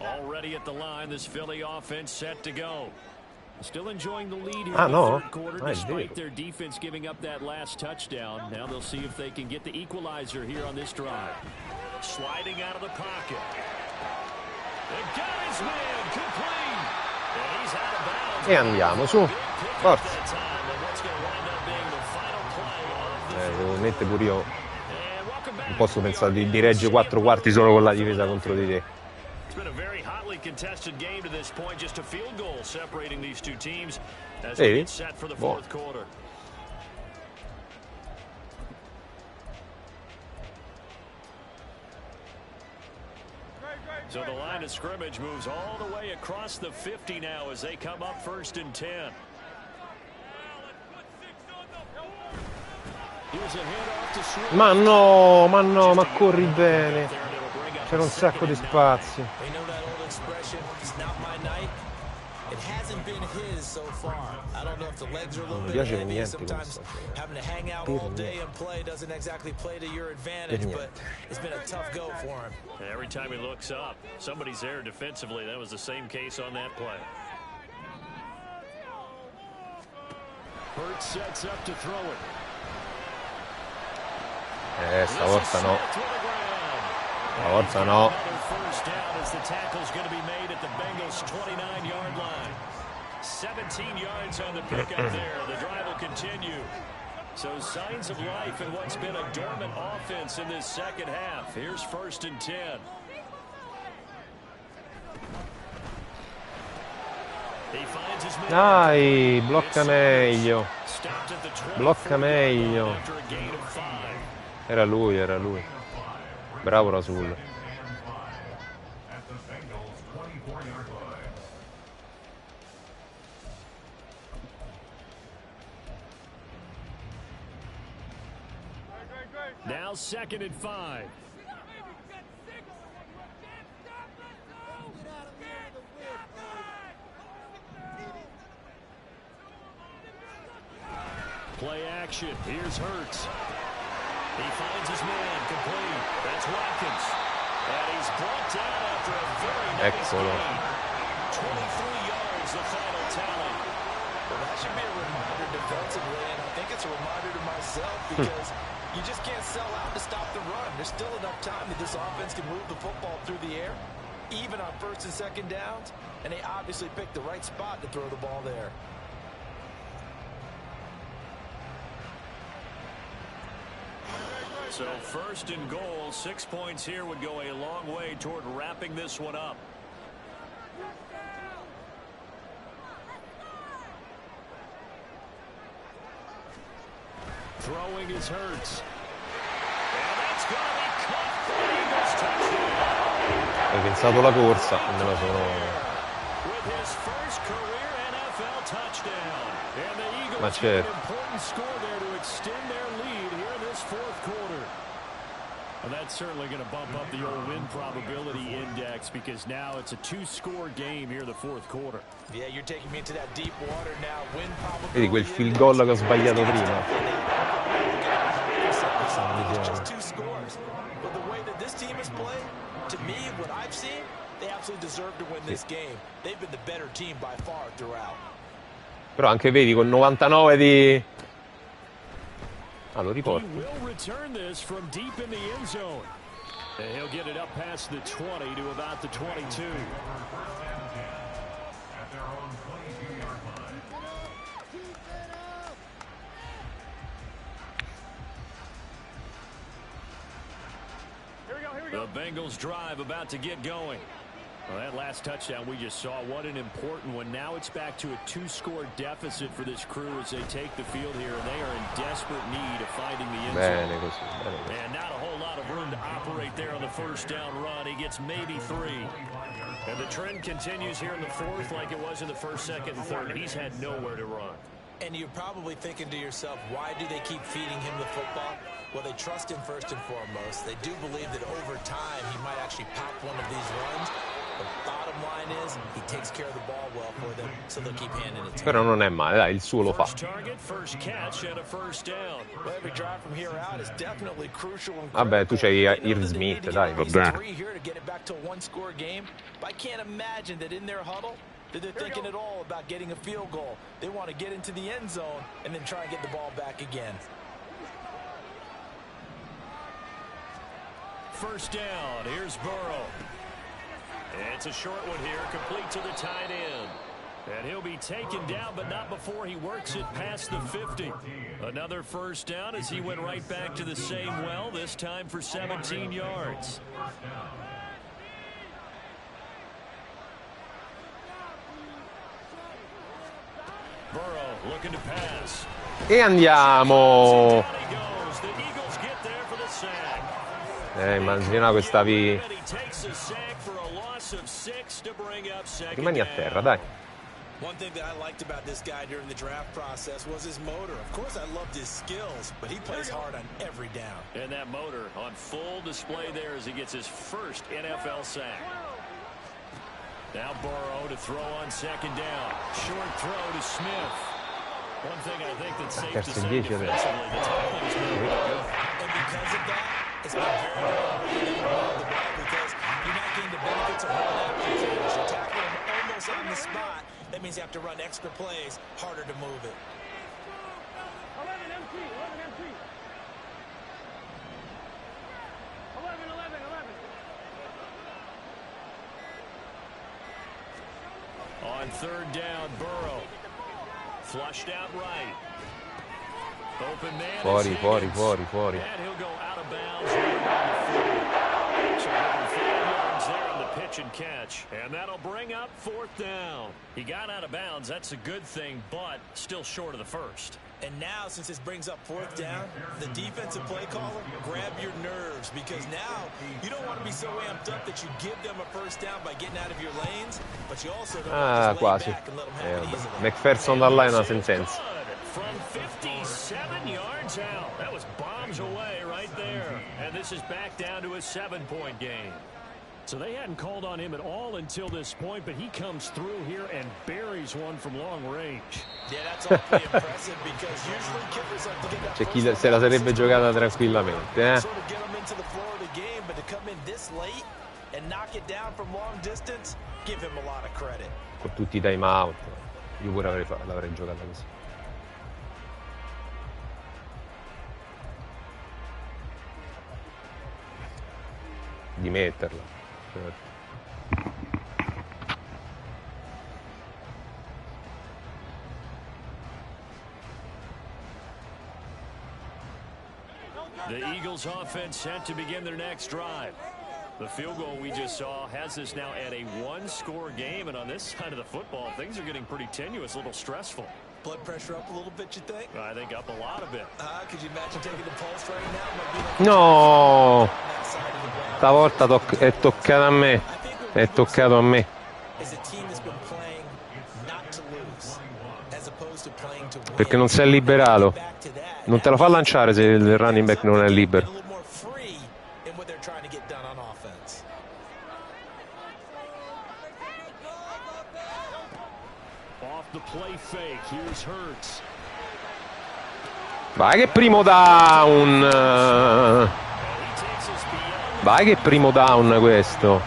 Already at the line, this Philly offense set to go. Still enjoying the lead here in the third quarter, despite their defense giving up that last touchdown. Now they'll see if they can get the equalizer here on this drive. Sliding out of the pocket. They got his man complete. And he's out of bounds. E andiamo su. Forza. Devo mettere pure io. Non posso pensare di reggere 4 quarti solo con la difesa contro di te. It's been a very hotly contested game to this point. Just a field goal separating these two teams as we get set for the fourth quarter. So the line of scrimmage moves all the way across the 50 now as they come up 1st and 10. Ma no, ma corri bene. C'era un sacco di spazio. Non mi piace per niente come sta Every time he looks up, somebody's there defensively. That was the same case on that play. Hurts sets up to throw it. Stavolta no. Stavolta no. First down as the tackle's going to be made at the Bengals' 29-yard line. 17 yards on the pickup there. The drive will continue. So signs of life in what's been a dormant offense in this second half. Here's 1st and 10. Dai, blocca meglio. Blocca meglio. Era lui, era lui. Bravo Rasul. Now 2nd and 5. Play action. Here's Hurts. He finds his man complete. That's Watkins. And he's brought down after a very nice gain. 23 yards, the final tally. Well, that should be a reminder defensively, and I think it's a reminder to myself because you just can't sell out to stop the run. There's still enough time that this offense can move the football through the air, even on 1st and 2nd downs, and they obviously picked the right spot to throw the ball there. So 1st and goal, 6 points here would go a long way toward wrapping this one up. Throwing is Hurts. hai pensato la corsa e me la sono... With his first career NFL touchdown. And the Eagles Ma get an certo. important score there to extend their lead here in this fourth quarter. And that's certainly going to bump up the old win probability index because now it's a two-score game here in the fourth quarter. Yeah, you're taking me into that deep water now. Win probability. Vedi quel field goal che ho sbagliato prima? It's just two scores. But the way that this team has played, to me, what I've seen, they absolutely deserve to win this game. They've been the better team by far throughout. Però anche vedi con 99 di... Ah, lo He riporto. will return this from deep in the end zone. And he'll get it up past the 20 to about the 22. The Bengals drive about to get going. Well, that last touchdown we just saw, what an important one. Now it's back to a two-score deficit for this crew as they take the field here, and they are in desperate need of finding the end zone. Bene così, bene così. And not a whole lot of room to operate there on the first down run. He gets maybe 3. And the trend continues here in the fourth like it was in the first, second, and third. He's had nowhere to run. And you're probably thinking to yourself, why do they keep feeding him the football? Well, they trust him first and foremost. They do believe that over time he might actually pop one of these runs. The bottom line is he takes care of the ball well for them, so they'll keep handing it to him. Però non è male, dai, il suo lo fa. First target, first catch, and a first down. Well, every drive from here out is definitely crucial and Vabbè, tu c'hai Irv Smith, dai, va bene. Here to get it back to a one-score game. I can't imagine that in their huddle that they're thinking at all about getting a field goal. They want to get into the end zone and then try and get the ball back again. First down, here's Burrow. It's a short one here, complete to the tight end. And he'll be taken down, but not before he works it past the 50. Another first down as he went right back to the same well, this time for 17 yards. Burrow looking to pass. E andiamo! Down he goes. The Eagles get there for the sack. Immagina questavi... And he takes a sack for a loss of 6 to bring up second Rimani a down. terra, dai. One thing that I liked about this guy during the draft process was his motor. Of course, I loved his skills, but he plays hard on every down. And that motor on full display there as he gets his first NFL sack. Now Burrow to throw on second down. Short throw to Smith. One thing I think that's safe to say defensively, the tackling is really good. And because of that, it's been very hard to move the ball because you're not getting the benefits of hard after catch. You're tackling him almost on the spot. That means you have to run extra plays, harder to move it. 11 MT. On third down, Burrow. Flushed out right. Open man. Fuori, is fuori, Higgins. fuori, fuori. And he'll go out of bounds right around the 40. So getting 5 yards there on the pitch and catch. And that'll bring up fourth down. He got out of bounds. That's a good thing, but still short of the first. And now, since this brings up fourth down, the defensive play caller, grab your nerves, because now you don't want to be so amped up that you give them a first down by getting out of your lanes, but you also don't want to just lay quasi. back and let them have it easily. McPherson da là è una sentenza. From 57 yards out. That was bombs away right there. And this is back down to a 7-point game. So they hadn't called on him at all until this point, but he comes through here and buries one from long range. Yeah, that's awfully impressive because usually kickers have to get that C'è chi first se la down sarebbe giocata tranquillamente, sort of get them into the flow of the game, but to come in this late and knock it down from long distance, give him a lot of credit. Con tutti i time out. Io pure l'avrei giocata così. Di metterla. Certo. The Eagles offense set to begin their next drive. The field goal we just saw has us now at a one-score game, and on this side of the football, things are getting pretty tenuous, a little stressful. Blood pressure up a little bit, you think? I think up a lot of it. Could you imagine taking the pulse right now? Might be like No! that side of the ground. Stavolta è toccata a me. I think È toccato a me. Perché non si è liberato. Non te la fa lanciare se il running back non è libero. Vai che primo down. Vai che primo down questo.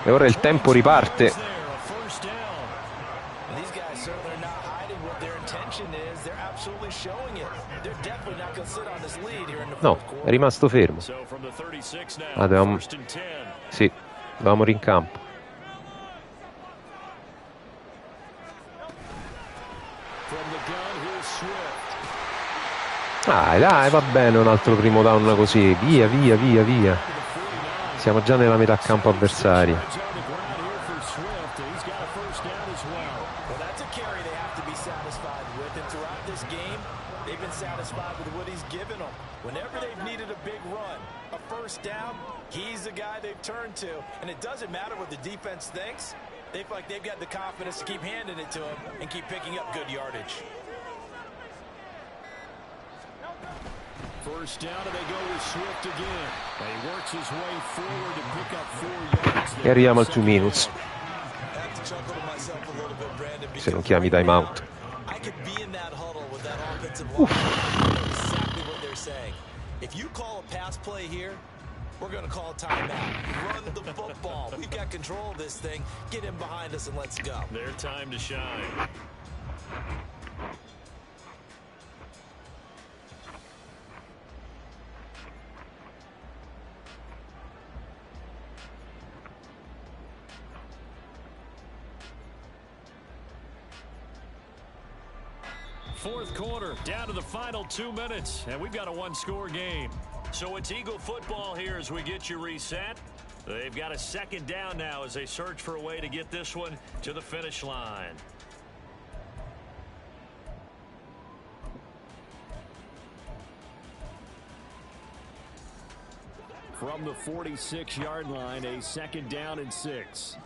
E ora il tempo riparte. No, è rimasto fermo. Sì, dovevamo rincampo. Dai, va bene un altro primo down così. Via, via, via, via. Siamo già nella metà campo avversaria. He's the guy they've turned to, and it doesn't matter what the defense thinks. They feel like they've got the confidence to keep handing it to him and keep picking up good yardage. First down, and they go with Swift again. He works his way forward to pick up 4 yards. E arriviamo al 2 minutes. Se non chiami timeout. I could be in that huddle with that offensive line. Exactly what they're saying. If you call a pass play here, we're going to call a timeout. Run the football. We've got control of this thing. Get him behind us and let's go. Their time to shine. Fourth quarter, down to the final 2 minutes, and we've got a one-score game. So it's Eagle football here as we get you reset. They've got a second down now as they search for a way to get this one to the finish line. From the 46-yard line, a second down and 6.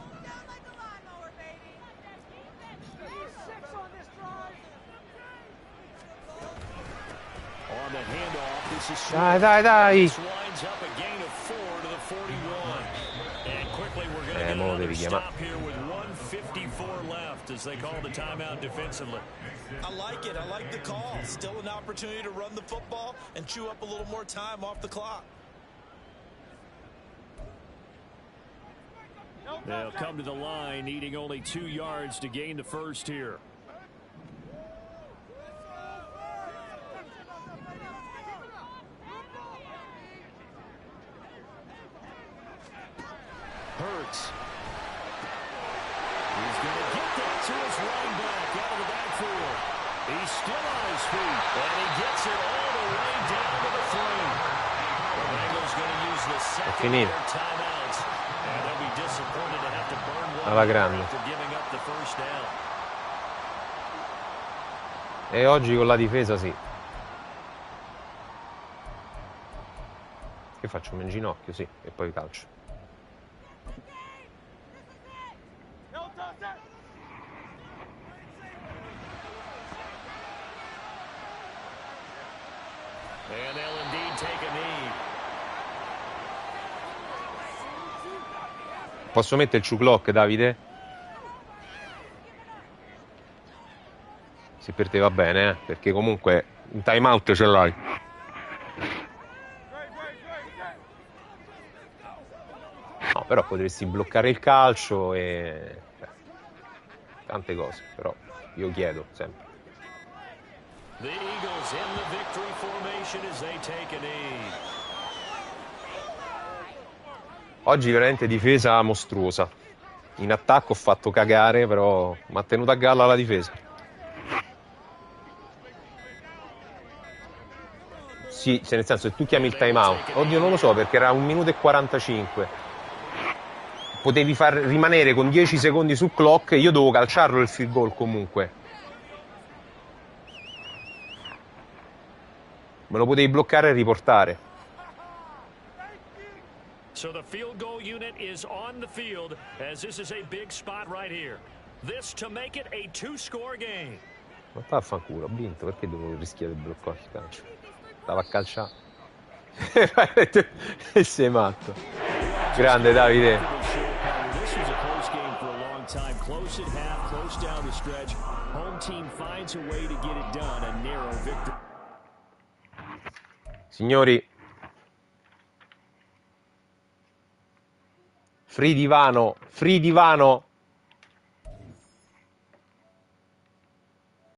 On the handoff, this is Dai. winds up a gain of 4 to the 41. And quickly we're going to get another stop here with 1:54 left as they call the timeout defensively. I like it. I like the call. Still an opportunity to run the football and chew up a little more time off the clock. They'll come to the line needing only 2 yards to gain the first here. Hurts. He's going to get that to his running back out of the backfield. He's still on his feet, and he gets it all the way down to the 3. The Bengals going to use the second of their timeouts, and they'll be disappointed to have to burn one after giving up the first down. E oggi con la difesa sì. Che faccio? In ginocchio, sì, e poi calcio. And they'll indeed take a knee. Posso mettere il true clock, Davide? Se per te va bene, perché comunque un timeout ce l'hai. No, però potresti bloccare il calcio e tante cose, però io chiedo sempre. The Eagles in the victory formation as they take a knee. Oggi veramente difesa mostruosa. In attacco ho fatto cagare, però mi ha tenuto a galla la difesa. Sì, nel senso, se tu chiami il timeout. Oddio, non lo so, perché era 1 minuto e 45. Potevi far rimanere con 10 secondi sul clock e io dovevo calciarlo il field goal comunque. Me lo potevi bloccare e riportare. So the field goal unit is on the field as this is a big spot right here. This to make it a two-score game. Ma vaffanculo, ho vinto, perché devo rischiare il blocco al calcio? Stava a calciare. E sei matto. Grande Davide. This was a close game for a long time. Close at half, close down the stretch. Home team finds a way to get it done. A narrow victory. Signori, free divano, free divano.